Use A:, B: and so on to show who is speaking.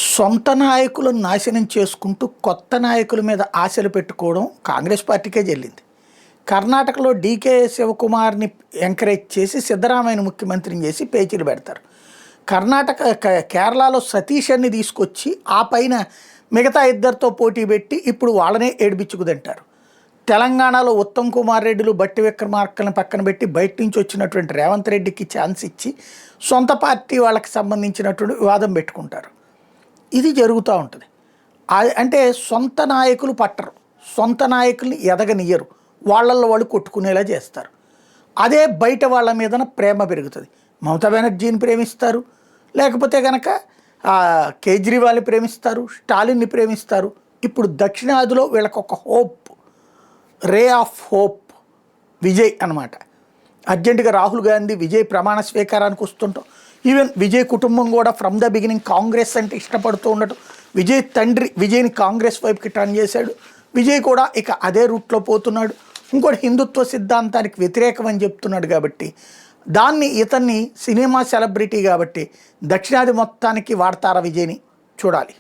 A: సొంత నాయకులను నాశనం చేసుకుంటూ కొత్త నాయకుల మీద ఆశలు పెట్టుకోవడం కాంగ్రెస్ పార్టీకే చెల్లింది. కర్ణాటకలో డీకే శివకుమార్ని ఎంకరేజ్ చేసి సిద్ధరామయ్యను ముఖ్యమంత్రిని చేసి పేచీలు పెడతారు. కేరళలో సతీషన్ని తీసుకొచ్చి ఆ పైన మిగతా ఇద్దరితో పోటీ పెట్టి ఇప్పుడు వాళ్ళనే ఏడిపించుకు తింటారు. తెలంగాణలో ఉత్తమ్ కుమార్ రెడ్డిలు, బట్టి విక్రమార్కలను పక్కన పెట్టి బయట నుంచి వచ్చినటువంటి రేవంత్ రెడ్డికి ఛాన్స్ ఇచ్చి సొంత పార్టీ వాళ్ళకి సంబంధించినటువంటి వివాదం పెట్టుకుంటారు. ఇది జరుగుతూ ఉంటుంది. అంటే సొంత నాయకులు పట్టరు, సొంత నాయకుల్ని ఎదగనియ్యరు, వాళ్ళల్లో వాళ్ళు కొట్టుకునేలా చేస్తారు. అదే బయట వాళ్ళ మీదన ప్రేమ పెరుగుతుంది. మమతా బెనర్జీని ప్రేమిస్తారు, లేకపోతే కనుక కేజ్రీవాల్ని ప్రేమిస్తారు, స్టాలిన్ని ప్రేమిస్తారు. ఇప్పుడు దక్షిణాదిలో వీళ్ళకి ఒక hope, ray of hope Vijay అనమాట. అర్జెంటుగా రాహుల్ గాంధీ విజయ్ ప్రమాణ స్వీకారానికి వస్తుంటాం. ఈవెన్ విజయ్ కుటుంబం కూడా ఫ్రమ్ ద బిగినింగ్ కాంగ్రెస్ అంటే ఇష్టపడుతూ ఉండటం. విజయ్ తండ్రి విజయ్ని కాంగ్రెస్ వైపుకి టర్న్ చేశాడు. విజయ్ కూడా ఇక అదే రూట్లో పోతున్నాడు. ఇంకోటి హిందుత్వ సిద్ధాంతానికి వ్యతిరేకం అని చెప్తున్నాడు కాబట్టి దాన్ని ఇతన్ని సినిమా సెలబ్రిటీ కాబట్టి దక్షిణాది మొత్తానికి వాడతారా విజయ్ని చూడాలి.